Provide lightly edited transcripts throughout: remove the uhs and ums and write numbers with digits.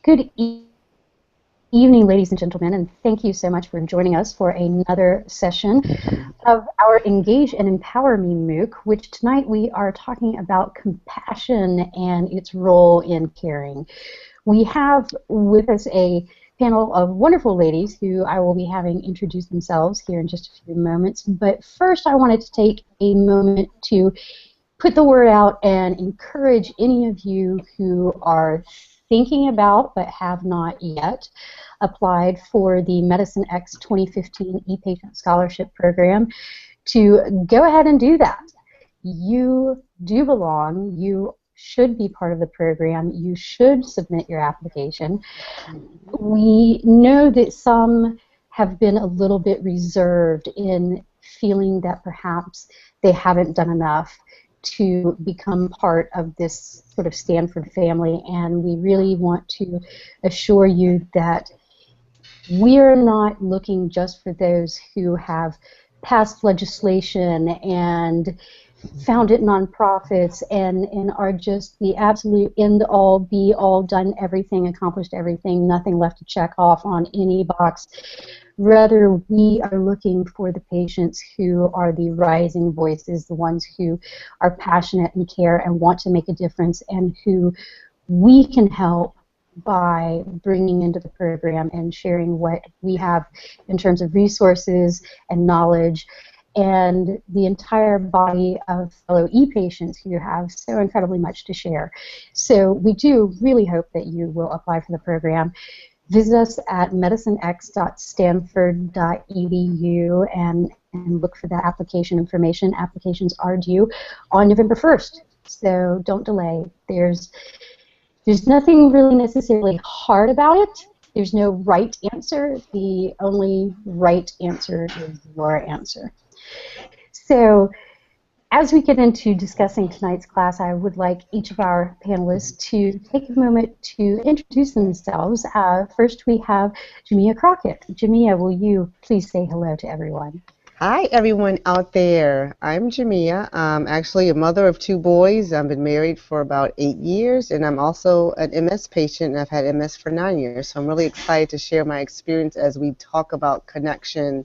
Good evening, ladies and gentlemen, and thank you so much for joining us for another session of our Engage and Empower Me MOOC, which tonight we are talking about compassion and its role in caring. We have with us a panel of wonderful ladies who I will be having introduce themselves here in just a few moments, but first I wanted to take a moment to put the word out and encourage any of you who are thinking about but have not yet applied for the Medicine X 2015 ePatient Scholarship Program to go ahead and do that. You do belong. You should be part of the program. You should submit your application. We know that some have been a little bit reserved in feeling that perhaps they haven't done enough to become part of this sort of Stanford family, and we really want to assure you that we're not looking just for those who have passed legislation and founded nonprofits and are just the absolute end-all, be-all, done everything, accomplished everything, nothing left to check off on any box. Rather, we are looking for the patients who are the rising voices, the ones who are passionate and care and want to make a difference, and who we can help by bringing into the program and sharing what we have in terms of resources and knowledge and the entire body of fellow e-patients who have so incredibly much to share. So we do really hope that you will apply for the program. Visit us at medicinex.stanford.edu and look for that application information. Applications are due on November 1st, so don't delay. There's nothing really necessarily hard about it. There's no right answer. The only right answer is your answer. So as we get into discussing tonight's class, I would like each of our panelists to take a moment to introduce themselves. First, we have Jamia Crockett. Jamia, will you please say hello to everyone? Hi, everyone out there. I'm Jamia. I'm actually a mother of 2 boys. I've been married for about 8 years, and I'm also an MS patient, and I've had MS for 9 years. So I'm really excited to share my experience as we talk about connection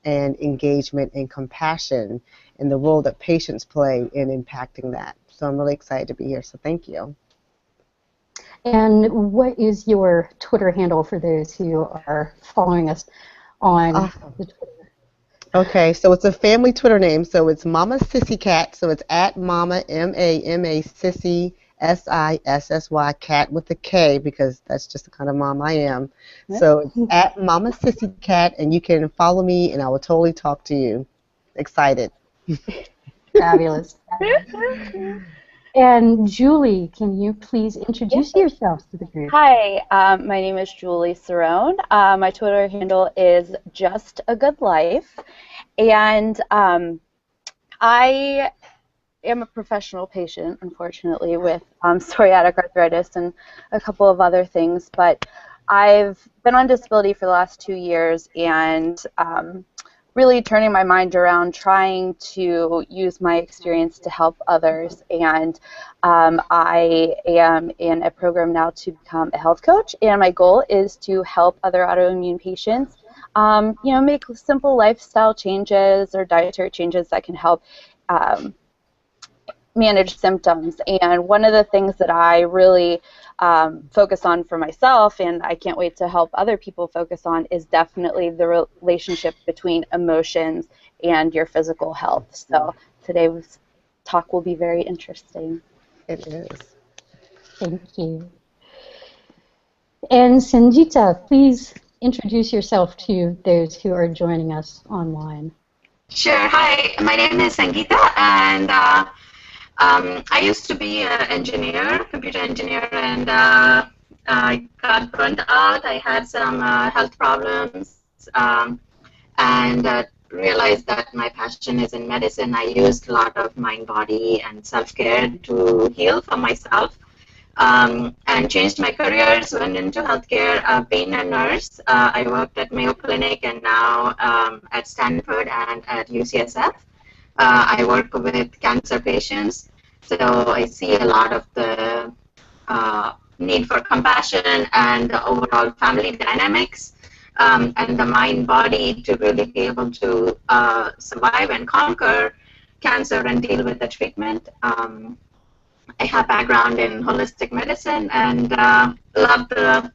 and engagement and compassion and the role that patients play in impacting that. So I'm really excited to be here, so thank you. And what is your Twitter handle for those who are following us on the Twitter? Okay, so it's a family Twitter name, so it's Mama Sissy Cat, so it's at Mama, M-A-M-A, Sissy, S-I-S-S-Y, Cat with a K, because that's just the kind of mom I am. So it's at Mama Sissy Cat, and you can follow me, and I will totally talk to you. Excited. Fabulous. And Julie, can you please introduce yourself to the group? Hi, my name is Julie Cerrone. My Twitter handle is Just a Good Life, and I am a professional patient, unfortunately, with psoriatic arthritis and a couple of other things, but I've been on disability for the last 2 years and really turning my mind around trying to use my experience to help others, and I am in a program now to become a health coach, and my goal is to help other autoimmune patients make simple lifestyle changes or dietary changes that can help manage symptoms. And one of the things that I really focus on for myself, and I can't wait to help other people focus on, is definitely the relationship between emotions and your physical health. So today's talk will be very interesting. It is. Thank you. And Sanjita, please introduce yourself to those who are joining us online. Sure. Hi, my name is Sangeeta, and I used to be an engineer, computer engineer, and I got burned out. I had some health problems, and realized that my passion is in medicine. I used a lot of mind, body, and self-care to heal for myself, and changed my careers, went into healthcare, being a nurse. I worked at Mayo Clinic and now at Stanford and at UCSF. I work with cancer patients, so I see a lot of the need for compassion and the overall family dynamics, and the mind-body to really be able to survive and conquer cancer and deal with the treatment. I have background in holistic medicine and love the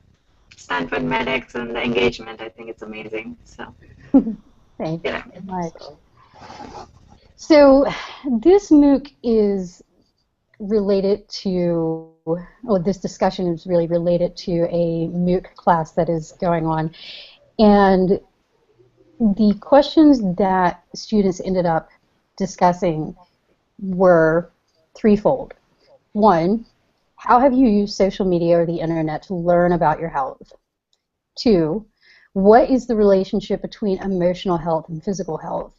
Stanford medics and the engagement. I think it's amazing. So, Thank yeah. you so much. So this MOOC is related to, well, this discussion is really related to a MOOC class that is going on. And the questions that students ended up discussing were threefold. One, how have you used social media or the internet to learn about your health? Two, what is the relationship between emotional health and physical health?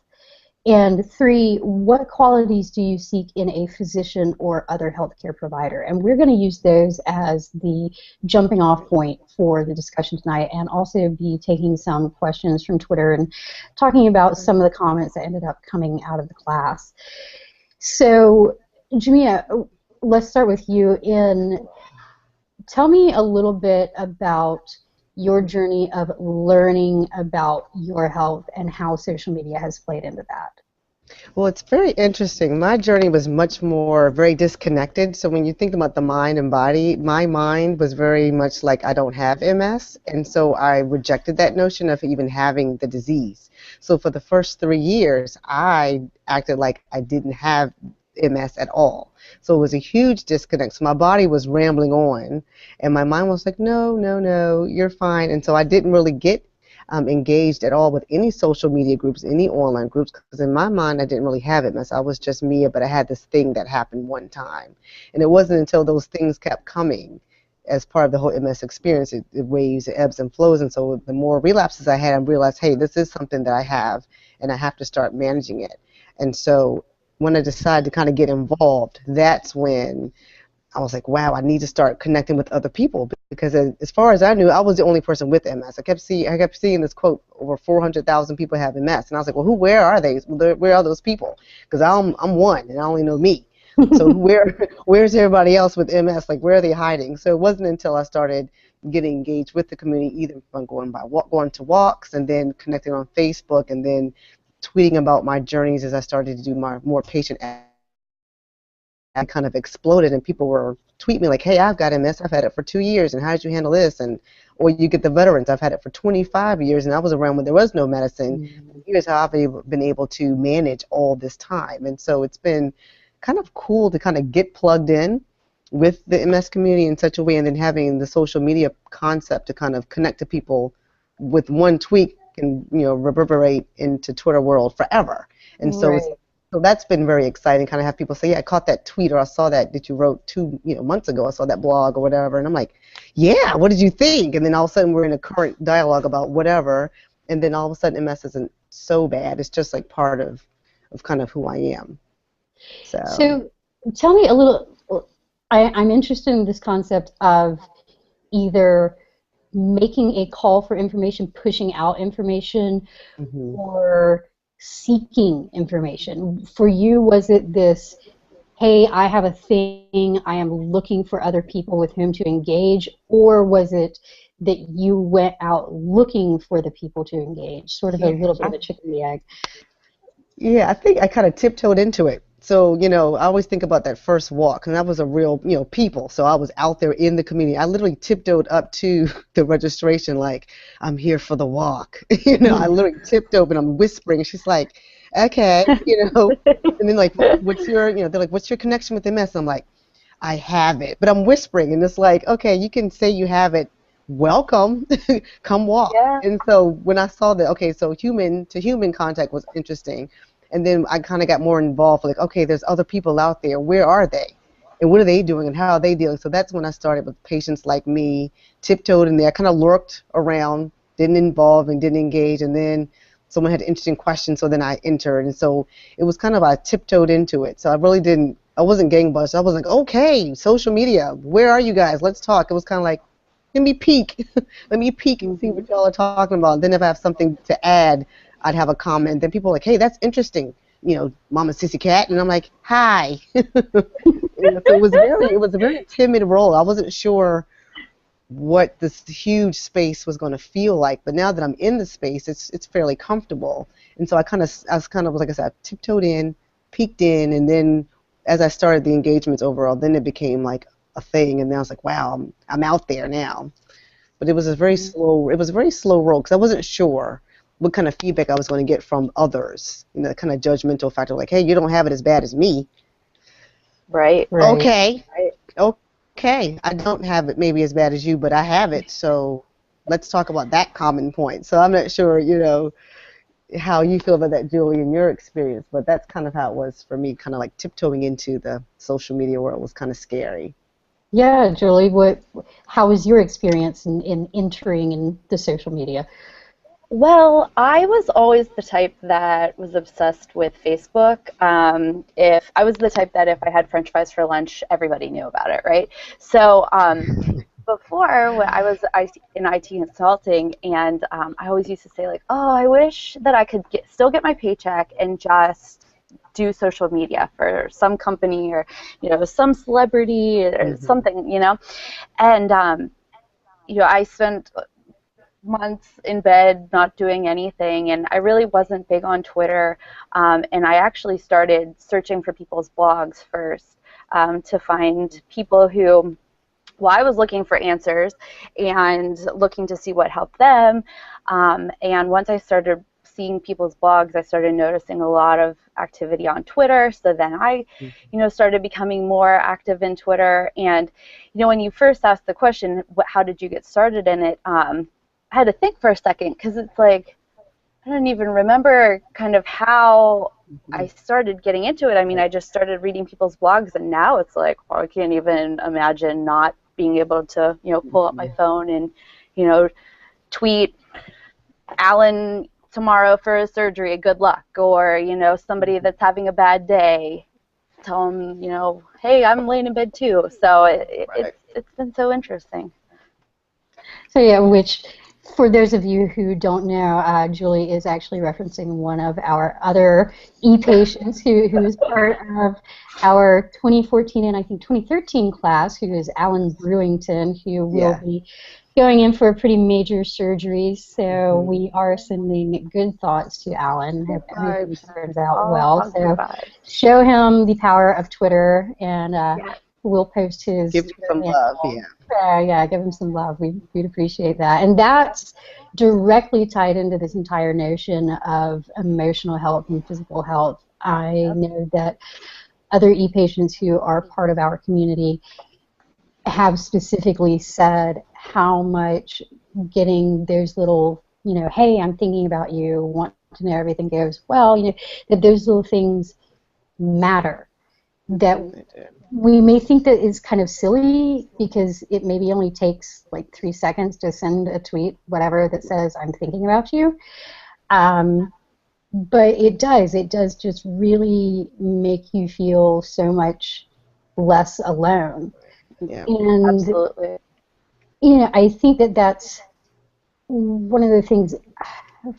And three, what qualities do you seek in a physician or other healthcare provider? And we're going to use those as the jumping off point for the discussion tonight, and also be taking some questions from Twitter and talking about some of the comments that ended up coming out of the class. So, Jamia, let's start with you. Tell me a little bit about your journey of learning about your health and how social media has played into that. Well, it's very interesting. My journey was much more very disconnected. So when you think about the mind and body, my mind was very much like I don't have MS, and so I rejected that notion of even having the disease. So for the first 3 years, I acted like I didn't have MS at all. So it was a huge disconnect. So my body was rambling on, and my mind was like, no, no, no, you're fine. And so I didn't really get engaged at all with any social media groups, any online groups, because in my mind I didn't really have MS. I was just Mia, but I had this thing that happened one time. And it wasn't until those things kept coming as part of the whole MS experience, it waves, it ebbs and flows, and so the more relapses I had, I realized, hey, this is something that I have, and I have to start managing it. And so when I decided to kind of get involved, that's when I was like, wow, I need to start connecting with other people, because as far as I knew, I was the only person with MS. I kept seeing this quote, over 400,000 people have MS, and I was like, well, where are they? Where are those people? Because I'm one, and I only know me. So where's everybody else with MS? Like, where are they hiding? So it wasn't until I started getting engaged with the community, either from going to walks, and then connecting on Facebook, and then tweeting about my journeys as I started to do my more patient I kind of exploded, and people were tweeting me like, hey, I've got MS, I've had it for 2 years, and how did you handle this? And or you get the veterans, I've had it for 25 years, and I was around when there was no medicine. Mm-hmm. Here's how I've been able to manage all this time. And so it's been kind of cool to kind of get plugged in with the MS community in such a way, and then having the social media concept to kind of connect to people with one tweet can, reverberate into Twitter world forever. And so So that's been very exciting, kind of have people say, yeah, I caught that tweet, or I saw that you wrote 2 months ago, I saw that blog or whatever, and I'm like, yeah, what did you think? And then all of a sudden we're in a current dialogue about whatever, and then all of a sudden MS isn't so bad. It's just like part of kind of who I am. So tell me a little, I'm interested in this concept of either making a call for information, pushing out information, or seeking information. For you, was it this, hey, I have a thing, I am looking for other people with whom to engage, or was it that you went out looking for the people to engage, sort of a little bit of a chicken and the egg? Yeah, I think I kind of tiptoed into it. So, I always think about that first walk, and that was a real, people. So I was out there in the community. I literally tiptoed up to the registration like, I'm here for the walk. I literally tiptoed and I'm whispering. She's like, okay, and then like, what's your, they're like, what's your connection with MS? And I'm like, I have it. But I'm whispering, and it's like, okay, you can say you have it. Welcome, come walk. Yeah. And so when I saw that, okay, so human to human contact was interesting. And then I kind of got more involved, like, okay, there's other people out there. Where are they? And what are they doing? And how are they dealing? So that's when I started with patients like me, tiptoed in there. I kind of lurked around, didn't involve and didn't engage. And then someone had an interesting question, so then I entered. And so it was kind of, I tiptoed into it. So I wasn't gangbusters. I was like, okay, social media, where are you guys? Let's talk. It was kind of like, let me peek. Let me peek and see what y'all are talking about. Then if I have something to add, I'd have a comment. Then people are like, hey, that's interesting. Mama Sissy Cat. And I'm like, hi. So it was a very timid role. I wasn't sure what this huge space was going to feel like. But now that I'm in the space, it's fairly comfortable. And so I was kind of, like I said, I tiptoed in, peeked in, and then as I started the engagements overall, then it became like a thing. And then I was like, wow, I'm out there now. But it was a very slow roll because I wasn't sure what kind of feedback I was going to get from others. You know, the kind of judgmental factor, like, hey, you don't have it as bad as me. Right. Okay. Right. Okay. I don't have it maybe as bad as you, but I have it. So let's talk about that common point. So I'm not sure, you know, how you feel about that, Julie, in your experience, but that's kind of how it was for me. Kind of like tiptoeing into the social media world was kind of scary. Yeah, Julie, how was your experience in entering in the social media? Well, I was always the type that was obsessed with Facebook. If I was the type that if I had French fries for lunch, everybody knew about it, right? So before, when I was in IT consulting, and I always used to say like, oh, I wish that I could still get my paycheck and just do social media for some company or, you know, some celebrity or something, you know, and you know, I spent months in bed not doing anything, and I really wasn't big on Twitter, and I actually started searching for people's blogs first to find people who, well, I was looking for answers and looking to see what helped them, and once I started seeing people's blogs, I started noticing a lot of activity on Twitter, so then I, you know, started becoming more active in Twitter. And, you know, when you first asked the question, how did you get started in it, I had to think for a second because it's like I don't even remember kind of how I started getting into it. I mean, I just started reading people's blogs, and now it's like, oh, I can't even imagine not being able to, you know, pull up my phone and, you know, tweet Alan tomorrow for his surgery, good luck, or, you know, somebody that's having a bad day, tell them, you know, hey, I'm laying in bed too. So it's been so interesting. So yeah, which for those of you who don't know, Julie is actually referencing one of our other e-patients who is part of our 2014 and I think 2013 class, who is Alan Brewington, who will be going in for a pretty major surgery. So we are sending good thoughts to Alan. Hope everything turns out well. So show him the power of Twitter, and we'll post his. Give him some love, yeah, give him some love. We'd appreciate that. And that's directly tied into this entire notion of emotional health and physical health. I know that other e-patients who are part of our community have specifically said how much getting those little, you know, hey, I'm thinking about you, want to know everything goes well, you know, that those little things matter. That we may think that is kind of silly because it maybe only takes like 3 seconds to send a tweet, whatever, that says I'm thinking about you. But it does just really make you feel so much less alone. Yeah. And absolutely. You know, I think that that's one of the things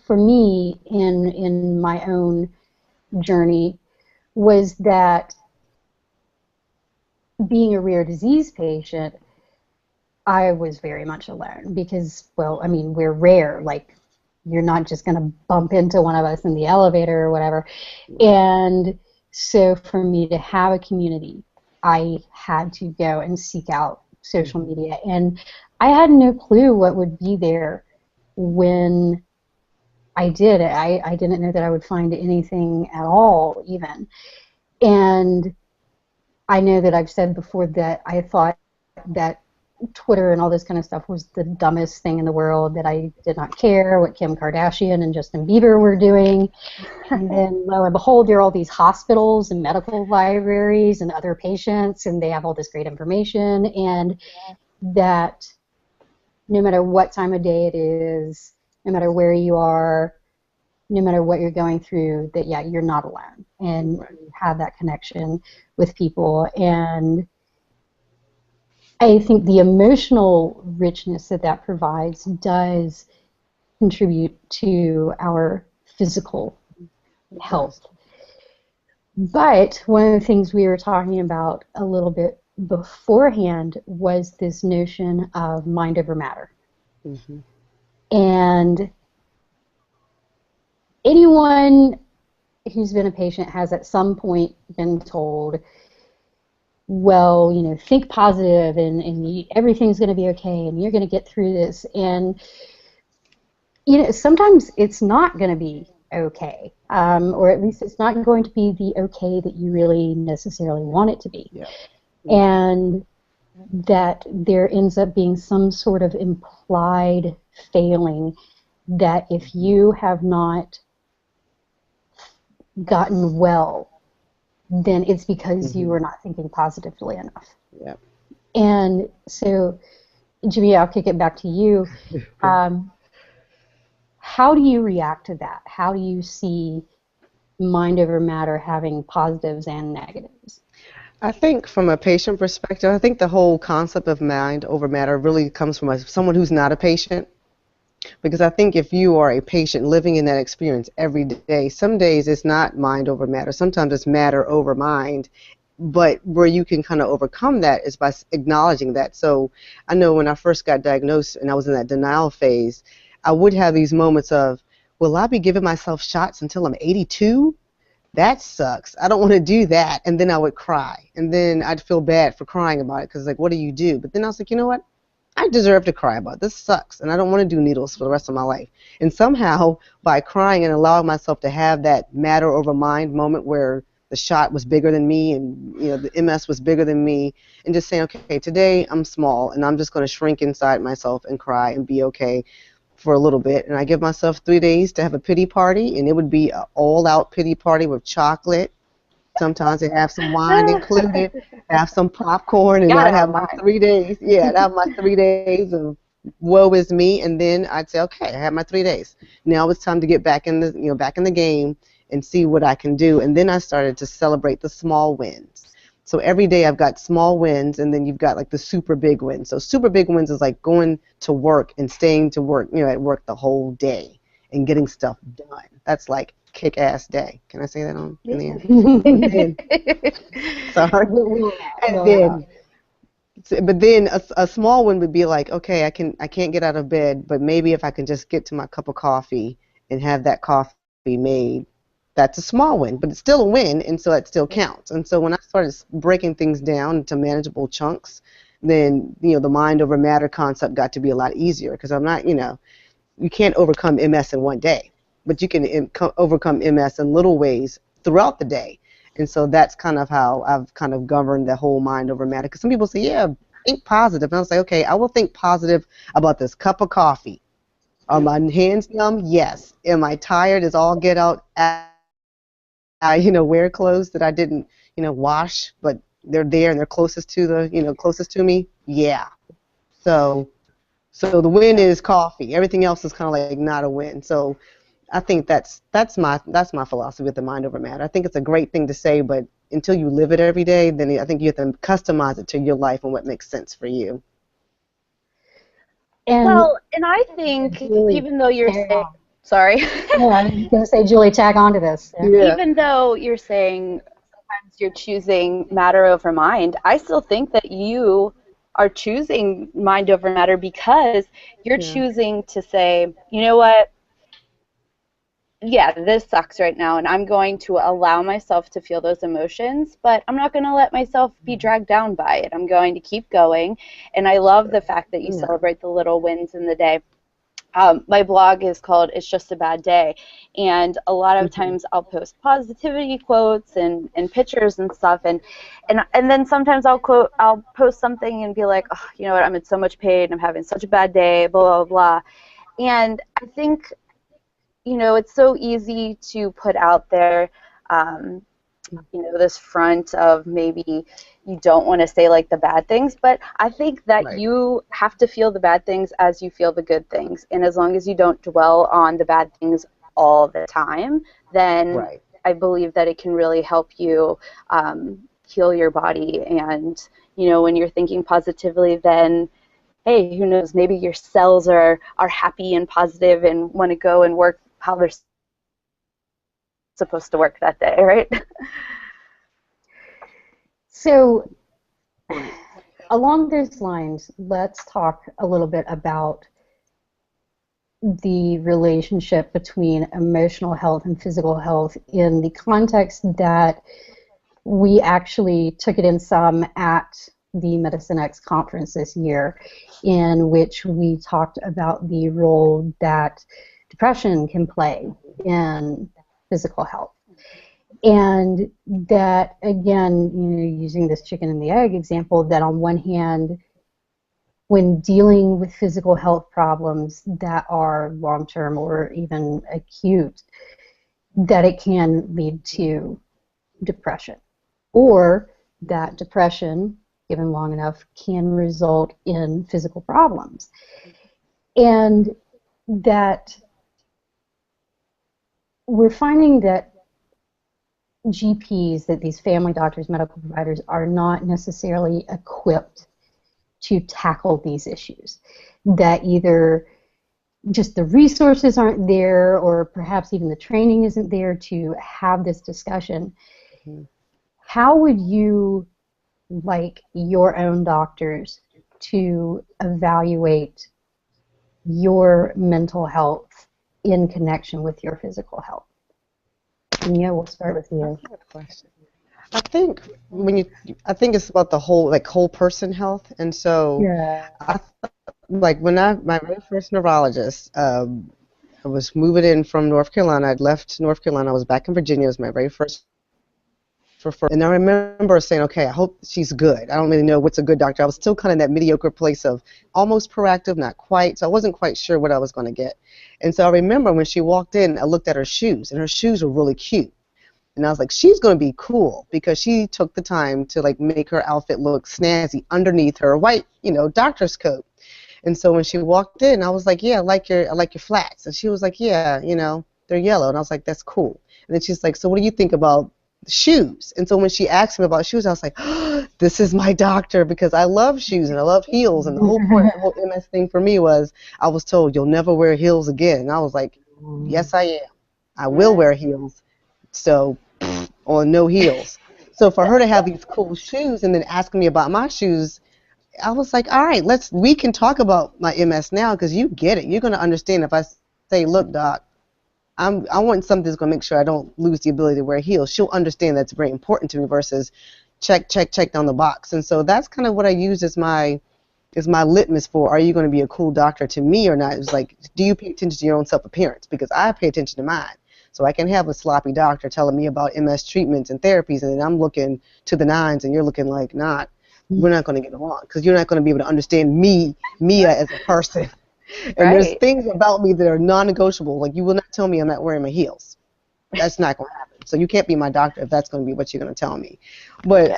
for me in my own journey was that being a rare disease patient, I was very much alone because, well, I mean, we're rare. Like, you're not just going to bump into one of us in the elevator or whatever. And so for me to have a community, I had to go and seek out social media. And I had no clue what would be there when I did it. I didn't know that I would find anything at all, even. And I know that I've said before that I thought that Twitter and all this kind of stuff was the dumbest thing in the world, that I did not care what Kim Kardashian and Justin Bieber were doing. And then, lo and behold, there are all these hospitals and medical libraries and other patients, and they have all this great information, and that no matter what time of day it is, no matter where you are, no matter what you're going through, that, yeah, you're not alone, and you have that connection with people. And I think the emotional richness that that provides does contribute to our physical health. But one of the things we were talking about a little bit beforehand was this notion of mind over matter. Mm-hmm. And anyone who's been a patient has at some point been told, well, you know, think positive and everything's going to be okay and you're going to get through this. And, you know, sometimes it's not going to be okay, or at least it's not going to be the okay that you really necessarily want it to be. Yeah. And that there ends up being some sort of implied failing that if you have not gotten well, then it's because you were not thinking positively enough. Yeah. And so, Jimmy, I'll kick it back to you. How do you react to that? How do you see mind over matter having positives and negatives? I think from a patient perspective, I think the whole concept of mind over matter really comes from someone who's not a patient. Because I think if you are a patient living in that experience every day, some days it's not mind over matter. Sometimes it's matter over mind. But where you can kind of overcome that is by acknowledging that. So I know when I first got diagnosed and I was in that denial phase, I would have these moments of, will I be giving myself shots until I'm 82? That sucks. I don't want to do that. And then I would cry. And then I'd feel bad for crying about it because, like, what do you do? But then I was like, you know what? I deserve to cry about it. This sucks, and I don't want to do needles for the rest of my life. And somehow, by crying and allowing myself to have that matter over mind moment where the shot was bigger than me and, you know, the MS was bigger than me, and just saying, okay, today I'm small, and I'm just going to shrink inside myself and cry and be okay for a little bit. And I give myself 3 days to have a pity party, and it would be an all-out pity party with chocolate. Sometimes they have some wine included, have some popcorn, and I'd have my 3 days. Yeah, I'd have my 3 days of woe is me, and then I'd say, okay, I have my 3 days. Now it's time to get back in the game and see what I can do. And then I started to celebrate the small wins. So every day I've got small wins, and then you've got like the super big wins. So super big wins is like going to work and staying to work, at work the whole day and getting stuff done. That's like kick-ass day. Can I say that on in the end? Sorry. And then, but then a small one would be like, okay, I can't get out of bed, but maybe if I can just get to my cup of coffee and have that coffee made, that's a small win, but it's still a win, and so it still counts. And so when I started breaking things down into manageable chunks, then the mind over matter concept got to be a lot easier because I'm not, you can't overcome MS in one day, but you can overcome MS in little ways throughout the day. And so that's kind of how I've kind of governed the whole mind over matter. Because some people say, yeah, think positive. And I was like, okay, I will think positive about this cup of coffee. Are my hands numb? Yes. Am I tired as all get out? I wear clothes that I didn't, wash, but they're there and they're closest to closest to me? Yeah. So the win is coffee. Everything else is kind of like not a win. So I think that's my philosophy with the mind over matter. I think it's a great thing to say, but until you live it every day, then I think you have to customize it to your life and what makes sense for you. And I think Julie, even though you're saying, sorry. Yeah, I was going to say, Julie, tag on to this. Yeah. Even though you're saying sometimes you're choosing matter over mind, I still think that you are choosing mind over matter because you're choosing to say, you know what, yeah, this sucks right now, and I'm going to allow myself to feel those emotions, but I'm not going to let myself be dragged down by it. I'm going to keep going, and I love the fact that you celebrate the little wins in the day. My blog is called It's Just a Bad Day, and a lot of times I'll post positivity quotes and pictures and stuff, and then sometimes I'll post something and be like, oh, you know what, I'm in so much pain, I'm having such a bad day, blah, blah, blah. And I think, it's so easy to put out there, this front of maybe you don't want to say like the bad things, but I think that you have to feel the bad things as you feel the good things, and as long as you don't dwell on the bad things all the time, then I believe that it can really help you heal your body. And when you're thinking positively, then hey, who knows, maybe your cells are happy and positive and want to go and work how they're supposed to work that day, right? So along those lines, let's talk a little bit about the relationship between emotional health and physical health in the context that we actually took it in some at the Medicine X conference this year, in which we talked about the role that depression can play in physical health. And that, again, using this chicken and the egg example, that on one hand, when dealing with physical health problems that are long-term or even acute, that it can lead to depression, or that depression, given long enough, can result in physical problems. And that we're finding that GPs, that these family doctors, medical providers, are not necessarily equipped to tackle these issues. That either just the resources aren't there, or perhaps even the training isn't there to have this discussion. Mm-hmm. How would you like your own doctors to evaluate your mental health in connection with your physical health? Yeah, we'll start with you. I think I think it's about the whole person health, and so yeah. My very first neurologist, I was moving in from North Carolina. I'd left North Carolina. I was back in Virginia. It was my very first. And I remember saying, okay, I hope she's good. I don't really know what's a good doctor. I was still kind of in that mediocre place of almost proactive, not quite. So I wasn't quite sure what I was going to get. And so I remember when she walked in, I looked at her shoes, and her shoes were really cute. And I was like, she's going to be cool, because she took the time to make her outfit look snazzy underneath her white, doctor's coat. And so when she walked in, I was like, yeah, I like your flats. And she was like, yeah, they're yellow. And I was like, that's cool. And then she's like, so what do you think about shoes? And so when she asked me about shoes, I was like, oh, this is my doctor, because I love shoes and I love heels. And the whole point of the whole MS thing for me was I was told you'll never wear heels again. And I was like, yes, I am. I will wear heels. So on no heels. So for her to have these cool shoes and then asking me about my shoes, I was like, all right, we can talk about my MS now, because you get it. You're going to understand if I say, look, doc, I want something that's going to make sure I don't lose the ability to wear heels. She'll understand that's very important to me versus check down the box. And so that's kind of what I use as my litmus for, are you going to be a cool doctor to me or not? It's like, do you pay attention to your own self-appearance? Because I pay attention to mine. So I can have a sloppy doctor telling me about MS treatments and therapies, and then I'm looking to the nines, and you're looking like, we're not going to get along, because you're not going to be able to understand Mia as a person. And right. There's things about me that are non-negotiable. Like, you will not tell me I'm not wearing my heels. That's not going to happen. So you can't be my doctor if that's going to be what you're going to tell me. But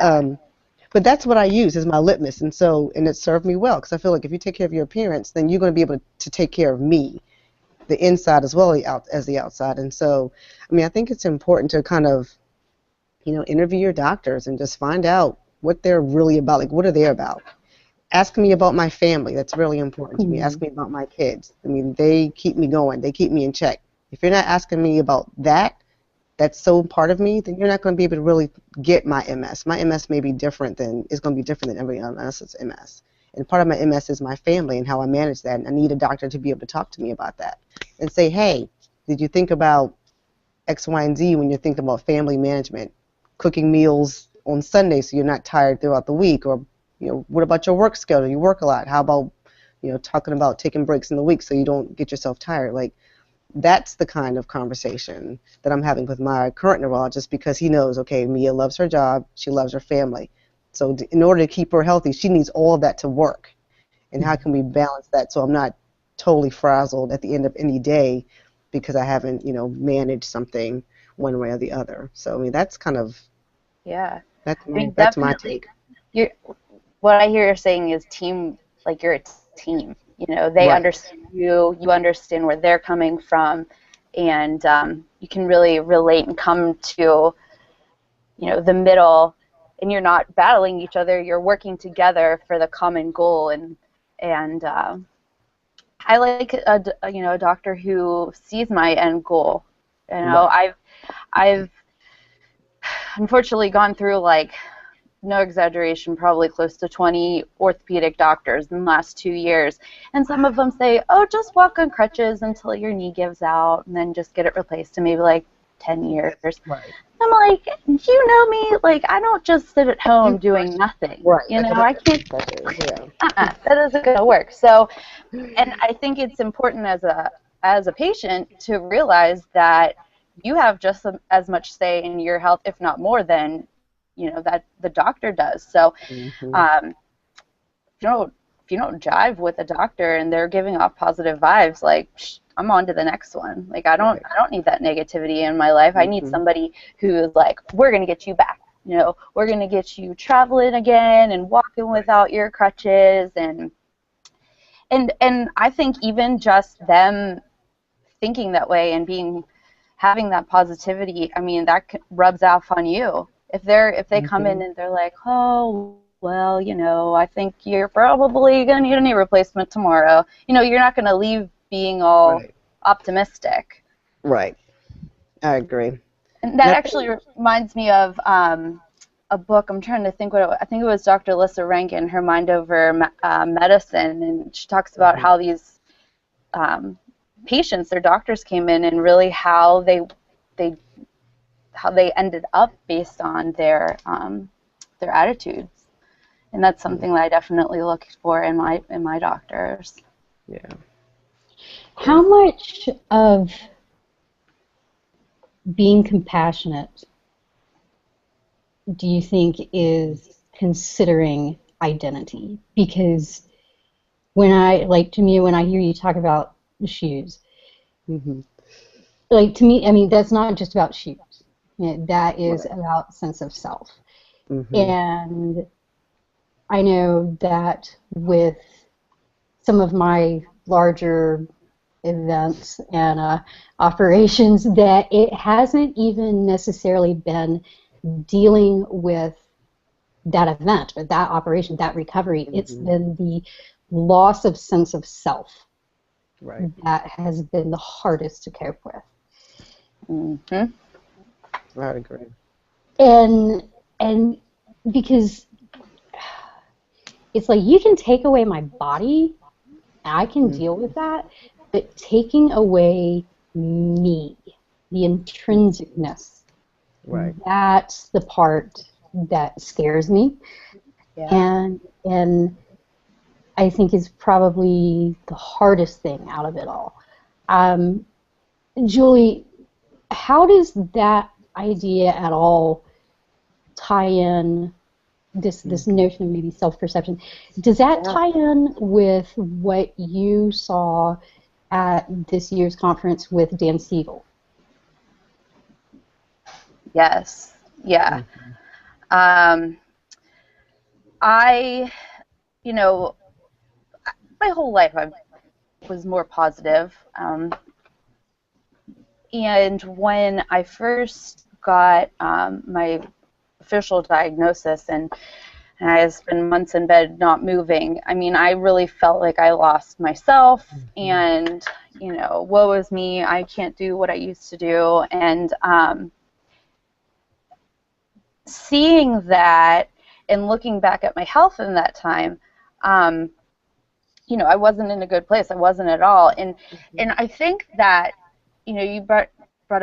that's what I use as my litmus, and it served me well, because I feel like if you take care of your appearance, then you're going to be able to take care of me, the inside as well as the outside. And so, I think it's important to kind of, interview your doctors and just find out what they're really about. Like, what are they about? Ask me about my family. That's really important to me. Ask me about my kids. They keep me going. They keep me in check. If you're not asking me about that's so part of me, then you're not going to be able to really get my MS. My MS may be different is going to be different than everyone else's MS. And part of my MS is my family and how I manage that. And I need a doctor to be able to talk to me about that and say, hey, did you think about X, Y, and Z when you're thinking about family management? Cooking meals on Sunday so you're not tired throughout the week, or what about your work schedule? You work a lot. How about talking about taking breaks in the week so you don't get yourself tired? Like, that's the kind of conversation that I'm having with my current neurologist, because he knows, okay, Mia loves her job, she loves her family. So in order to keep her healthy, she needs all of that to work. And how can we balance that so I'm not totally frazzled at the end of any day because I haven't, managed something one way or the other. So, that's kind of, that's my take. What I hear you're saying is team, like you're a team. They right. understand you understand where they're coming from, and you can really relate and come to, the middle, and you're not battling each other. You're working together for the common goal, and I like a doctor who sees my end goal. Right. I've unfortunately gone through no exaggeration, probably close to 20 orthopedic doctors in the last 2 years. And some of them say, oh, just walk on crutches until your knee gives out and then just get it replaced in maybe like 10 years. Right. I'm like, you know me, like, I don't just sit at home doing nothing. Right. You know, I can't, Yeah. that isn't going to work. So, and I think it's important as a patient to realize that you have just as much say in your health, if not more, than that the doctor does. So, if you don't jive with a doctor and they're giving off positive vibes, like, I'm on to the next one. Like, I don't need that negativity in my life. I need somebody who is like, we're gonna get you back. We're gonna get you traveling again and walking without your crutches, and I think even just them thinking that way and having that positivity, I mean, that rubs off on you. If they come in and they're like, oh, well, I think you're probably going to need a knee replacement tomorrow. You're not going to leave being all optimistic. Right. I agree. And that actually reminds me of a book. I'm trying to think I think it was Dr. Lissa Rankin, Her Mind Over Medicine, and she talks about how these patients, their doctors came in, and really how they ended up based on their attitudes. And that's something that I definitely look for in my doctors. Yeah. How much of being compassionate do you think is considering identity? Because when I hear you talk about shoes, like, to me, I mean, that's not just about shoes. That is about sense of self. And I know that with some of my larger events and operations, that it hasn't even necessarily been dealing with that event or that operation, that recovery. It's been the loss of sense of self that has been the hardest to cope with. I agree. And because it's like, you can take away my body, I can deal with that, but taking away me, the intrinsicness, that's the part that scares me, and I think is probably the hardest thing out of it all. Julie, how does that idea at all tie in, this notion of maybe self-perception? Does that tie in with what you saw at this year's conference with Dan Siegel? Yes. Yeah. I, my whole life I was more positive. And when I first got my official diagnosis and I spent months in bed not moving, I mean, I really felt like I lost myself, and, woe is me, I can't do what I used to do. And seeing that and looking back at my health in that time, I wasn't in a good place. I wasn't at all. And I think that, you brought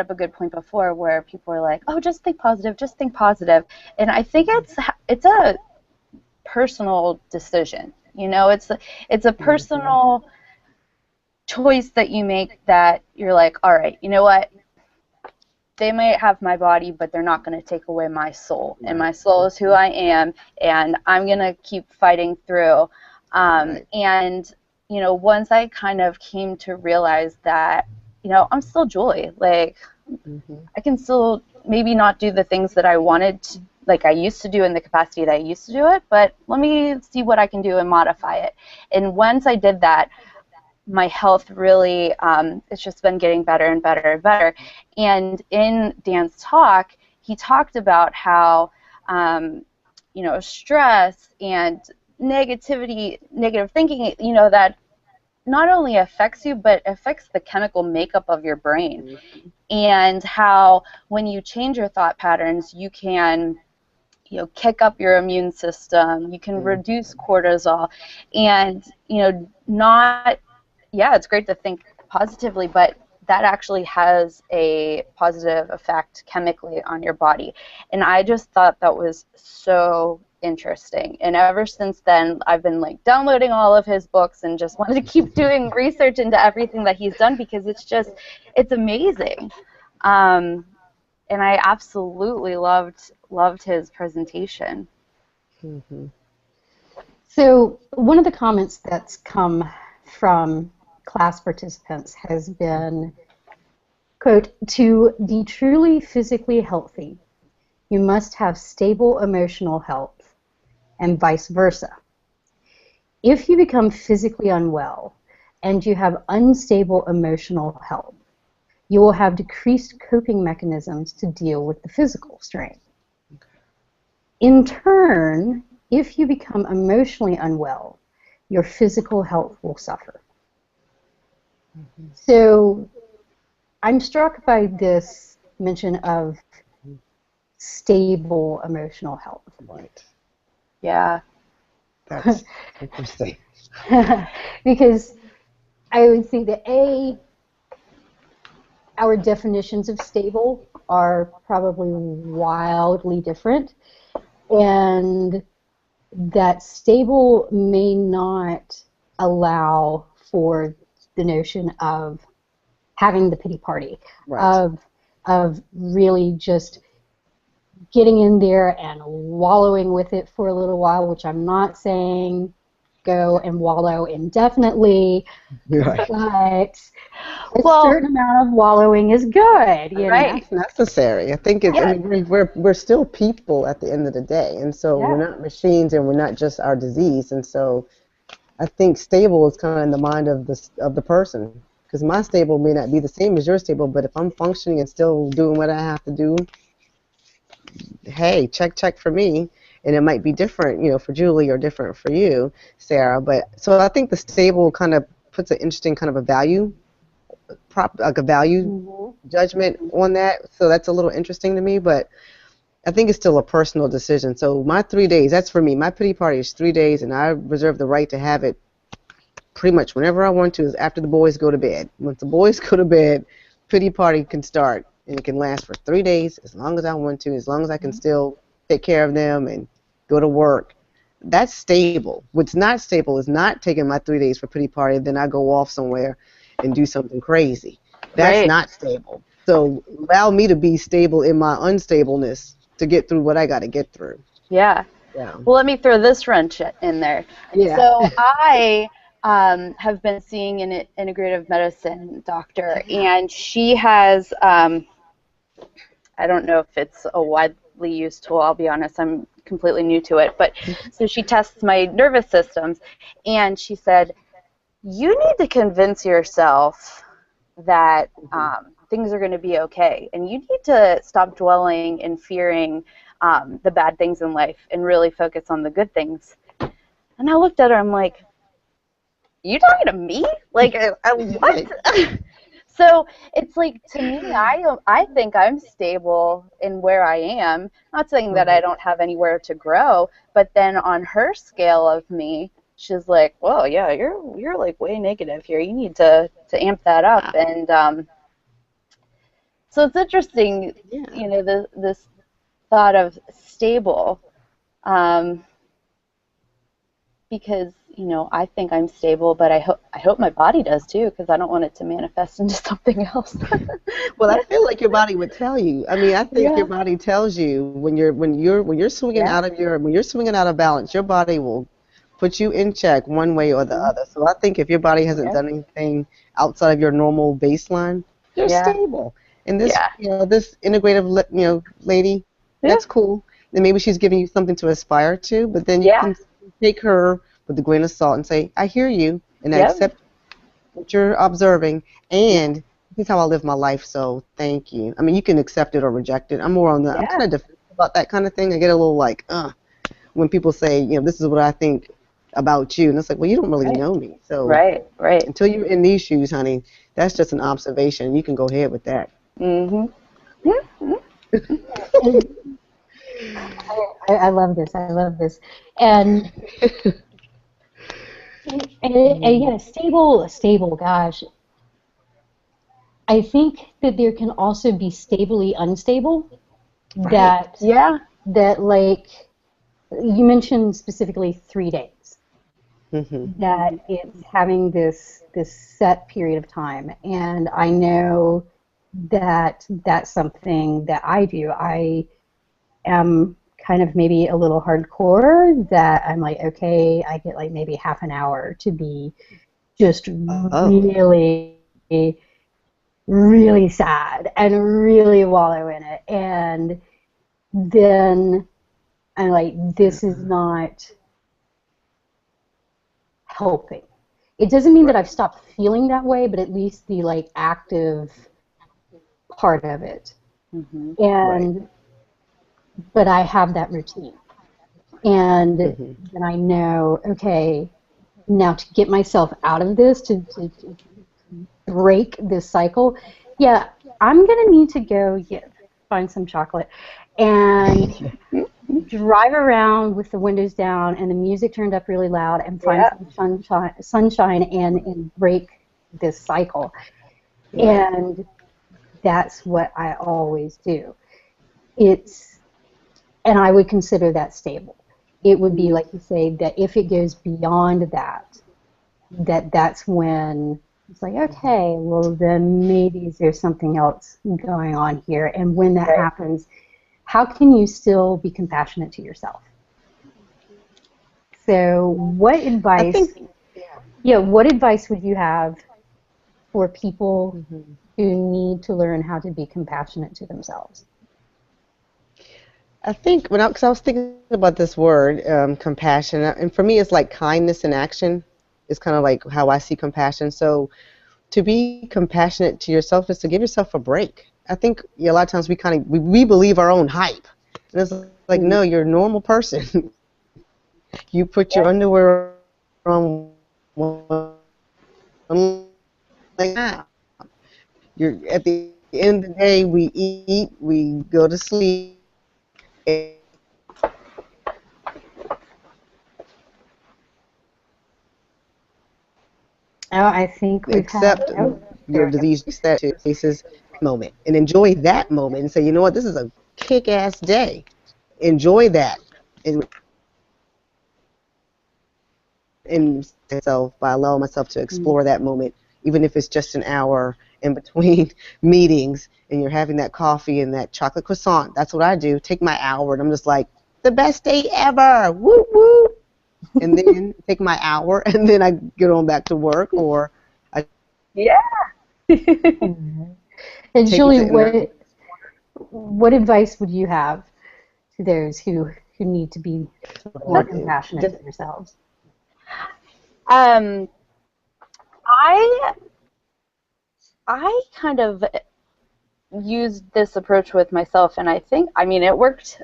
up a good point before where people are like, oh, just think positive, just think positive. And I think it's a personal decision. It's a personal choice that you make, that you're like, all right, you know what? They might have my body, but they're not going to take away my soul. And my soul is who I am, and I'm going to keep fighting through. And, once I kind of came to realize that, I'm still Julie. Like, I can still maybe not do the things that I wanted to, like I used to do in the capacity that I used to do it, but let me see what I can do and modify it. And once I did that, my health really, it's just been getting better and better and better. And in Dan's talk, he talked about how, stress and negativity, negative thinking, that not only affects you, but affects the chemical makeup of your brain. And how when you change your thought patterns, you can kick up your immune system. You can reduce cortisol, and not, yeah, it's great to think positively, but that actually has a positive effect chemically on your body. And I just thought that was so interesting. And ever since then, I've been like downloading all of his books and just wanted to keep doing research into everything that he's done, because it's amazing. And I absolutely loved his presentation. Mm-hmm. So one of the comments that's come from class participants has been, quote, "To be truly physically healthy, you must have stable emotional health, and vice versa. If you become physically unwell and you have unstable emotional health, you will have decreased coping mechanisms to deal with the physical strain. In turn, if you become emotionally unwell, your physical health will suffer." Mm-hmm. So I'm struck by this mention of stable emotional health. Right. Yeah. That's interesting. Because I would think that our definitions of stable are probably wildly different, and that stable may not allow for the notion of having the pity party, right. of really just getting in there and wallowing with it for a little while, which I'm not saying go and wallow indefinitely, right. but a certain amount of wallowing is good, you know. It's necessary. I think it's. I mean, we're still people at the end of the day, and so we're not machines, and we're not just our disease. And so, I think stable is kind of in the mind of the person, because my stable may not be the same as your stable, but if I'm functioning and still doing what I have to do, hey, check for me. And it might be different, for Julie, or different for you, Sarah. But so I think the stable kind of puts an interesting kind of a value. Like a value judgment on that, so that's a little interesting to me, but I think it's still a personal decision. So my 3 days, that's for me. My pity party is 3 days, and I reserve the right to have it pretty much whenever I want to, is after the boys go to bed. Once the boys go to bed, pity party can start, and it can last for 3 days as long as I want to, as long as I can still take care of them and go to work. That's stable. What's not stable is not taking my 3 days for pity party, then I go off somewhere and do something crazy. That's not stable. So allow me to be stable in my unstableness to get through what I got to get through. Yeah. Well, let me throw this wrench in there. Yeah. So I have been seeing an integrative medicine doctor, and she has, I don't know if it's a widely used tool, I'll be honest, I'm completely new to it, but so she tests my nervous systems, and she said, you need to convince yourself that things are going to be okay, and you need to stop dwelling and fearing the bad things in life and really focus on the good things. And I looked at her, I'm like, you talking to me? Like, what? So it's like, to me, I think I'm stable in where I am. Not saying that I don't have anywhere to grow, but then on her scale of me, she's like, well, yeah, you're like way negative here. You need to amp that up. And so it's interesting, this thought of stable, because I think I'm stable, but I hope my body does too, because I don't want it to manifest into something else. Well, I feel like your body would tell you. I mean, I think your body tells you when you're swinging out of balance, your body will put you in check one way or the other. So I think if your body hasn't done anything outside of your normal baseline, you're stable. And this, this integrative, lady, that's cool. And maybe she's giving you something to aspire to, but then you can take her with a grain of salt and say, I hear you, and I accept what you're observing, and this is how I live my life, so thank you. I mean, you can accept it or reject it. I'm more on the, I'm kind of defensive about that kind of thing. I get a little like, when people say, this is what I think about you, and it's like, well, you don't really know me. So until you're in these shoes, honey, that's just an observation. You can go ahead with that. I love this. I love this. And yeah, stable. Gosh, I think that there can also be stably unstable. Right. Yeah. That like you mentioned specifically 3 days. Hmm. That it's having this set period of time, and I know that that's something that I do. I am kind of maybe a little hardcore that I'm like, okay, I get like maybe half an hour to be just Oh. really, really sad and really wallow in it. And then I'm like, this is not helping. It doesn't mean that I've stopped feeling that way, but at least the like active part of it. Hmm. Right. And but I have that routine. And Hmm. then I know, okay, now to get myself out of this, to break this cycle, yeah, I'm going to need to go find some chocolate and drive around with the windows down and the music turned up really loud and find Yeah. some sunshine and break this cycle. Right. And that's what I always do. It's, and I would consider that stable. It would be like you say that if it goes beyond that, that's when it's like, okay, well then maybe there's something else going on here. And when that Right. happens, how can you still be compassionate to yourself? So what I advice, think. yeah, what advice would you have for people Mhm. who need to learn how to be compassionate to themselves? I think because I was thinking about this word, compassion, and for me, it's like kindness in action. It's kind of like how I see compassion. So to be compassionate to yourself is to give yourself a break. I think a lot of times we believe our own hype, and it's like Mm. no, you're a normal person. You put your Yeah. underwear on one leg out. You're at the end of the day, we eat, we go to sleep, Oh, I think we've had, accept oh, there your we go. disease that to faces moment and enjoy that moment and say, you know what, this is a kick-ass day. Enjoy that and myself by allowing myself to Mm. explore that moment, even if it's just an hour in between meetings and you're having that coffee and that chocolate croissant. That's what I do. Take my hour and I'm just like, the best day ever. Woo woo. And then take my hour and then I get on back to work or I Yeah. Mhm. And take Julie, the energy. what advice would you have to those who need to be more compassionate to themselves? Um, I I kind of used this approach with myself, and I think, I mean, it worked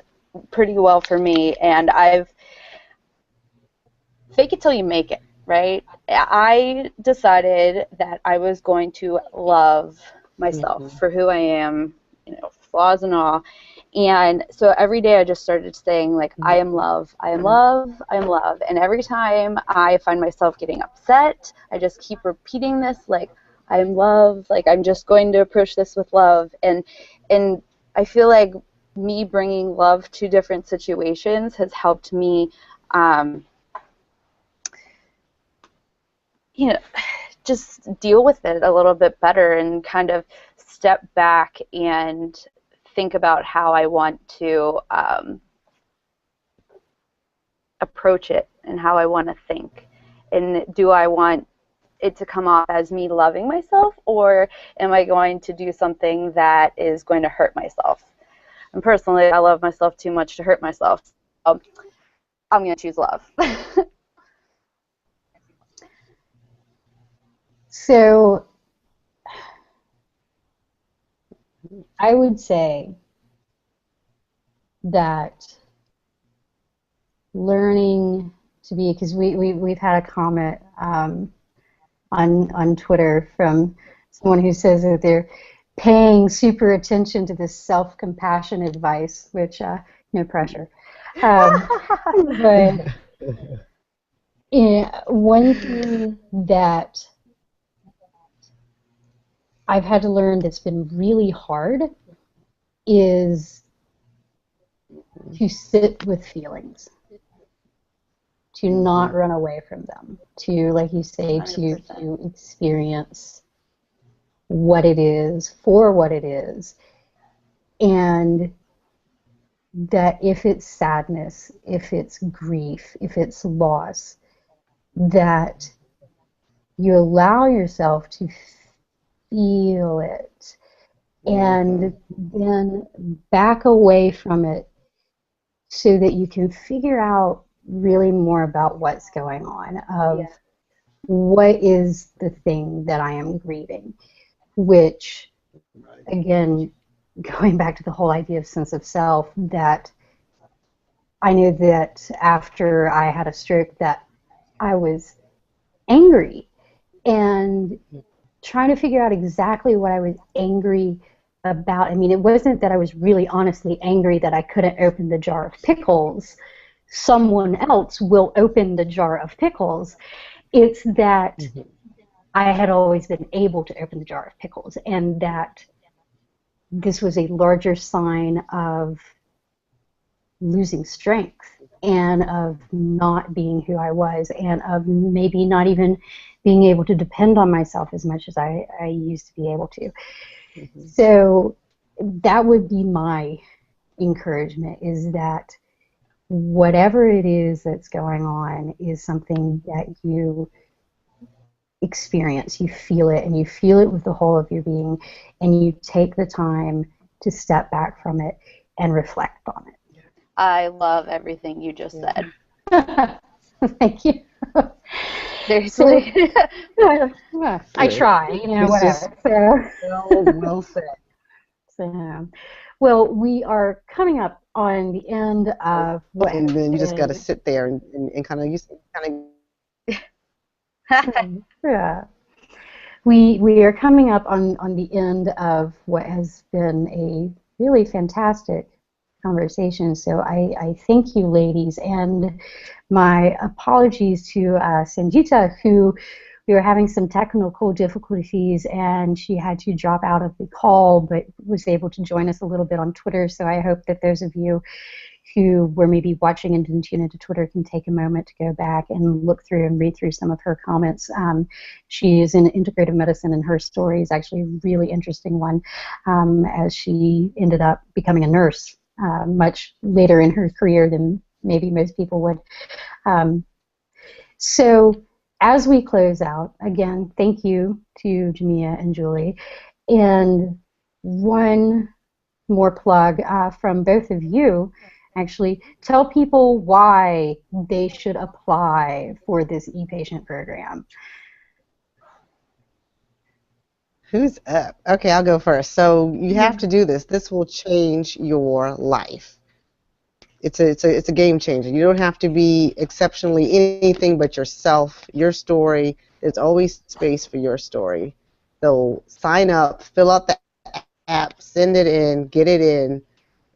pretty well for me. And I've fake it till you make it, right? I decided that I was going to love myself Mhm. for who I am, flaws and all. And so every day I just started saying, like, I am love, I am love, I am love. And every time I find myself getting upset, I just keep repeating this, like, I am love, like, I'm just going to approach this with love. And I feel like me bringing love to different situations has helped me um, you know, just deal with it a little bit better and kind of step back and think about how I want to approach it and how I want to think. And do I want it to come off as me loving myself, or am I going to do something that is going to hurt myself? And personally, I love myself too much to hurt myself. So I'm going to choose love. So I would say that learning to be, because we've had a comment on Twitter from someone who says that they're paying super attention to this self-compassion advice, which No pressure. But one thing that I've had to learn that's been really hard is to sit with feelings, to not run away from them, to, like you say, to experience what it is for what it is, and that if it's sadness, if it's grief, if it's loss, that you allow yourself to feel it and then back away from it so that you can figure out really more about what's going on, of what is the thing that I am grieving, which, again, going back to the whole idea of sense of self, that I knew that after I had a stroke that I was angry and trying to figure out exactly what I was angry about. I mean, it wasn't that I was really honestly angry that I couldn't open the jar of pickles. Someone else will open the jar of pickles. It's that I had always been able to open the jar of pickles, and that this was a larger sign of losing strength and of not being who I was, and of maybe not even being able to depend on myself as much as I used to be able to. So that would be my encouragement, is that whatever it is that's going on is something that you experience, you feel it, and you feel it with the whole of your being, and you take the time to step back from it and reflect on it. I love everything you just said. Thank you. Seriously. I try, whatever. Well said. So, well, we are coming up on the end of what. And then you just got to sit there and kind of yeah. We are coming up on the end of what has been a really fantastic conversation. So I thank you, ladies, and my apologies to Sanjita, who we were having some technical difficulties and she had to drop out of the call, but was able to join us a little bit on Twitter. So I hope that those of you who were maybe watching and didn't tune into Twitter can take a moment to go back and look through and read through some of her comments. She is in integrative medicine, and her story is actually a really interesting one, as she ended up becoming a nurse much later in her career than maybe most people would. So as we close out, again, thank you to Jamia and Julie. And one more plug from both of you. Actually, tell people why they should apply for this e-patient program. Who's up? Okay, I'll go first. So you have to do this. This will change your life. It's a game changer. You don't have to be exceptionally anything but yourself, your story. There's always space for your story. So sign up, fill out the app, send it in, get it in,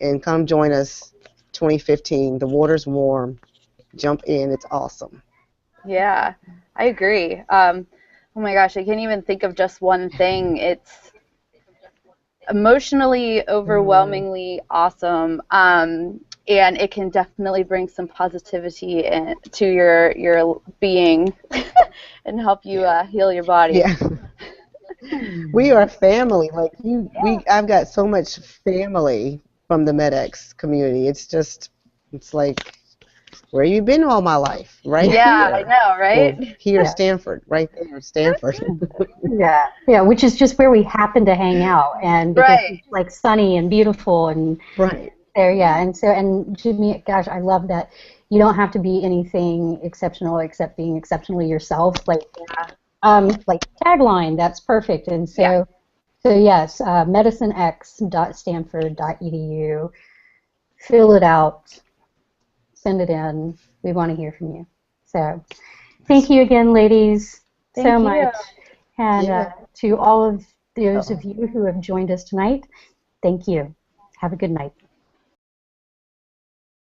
and come join us 2015. The water's warm. Jump in. It's awesome. Yeah, I agree. Oh my gosh, I can't even think of just one thing. It's emotionally overwhelmingly awesome, and it can definitely bring some positivity to your being and help you heal your body. Yeah. We are family. Like I've got so much family from the MedX community. It's like, where you been all my life, right? Yeah, here. I know, right? Well, here, Stanford, right there, Stanford. Yeah, which is just where we happen to hang out, and because it's like sunny and beautiful, and there, and Jimmy, gosh, I love that you don't have to be anything exceptional except being exceptionally yourself. Like tagline, that's perfect. And so yes, medicinex.stanford.edu. Fill it out, send it in. We want to hear from you. So thank you again, ladies, so much. And to all of those of you who have joined us tonight, thank you. Have a good night.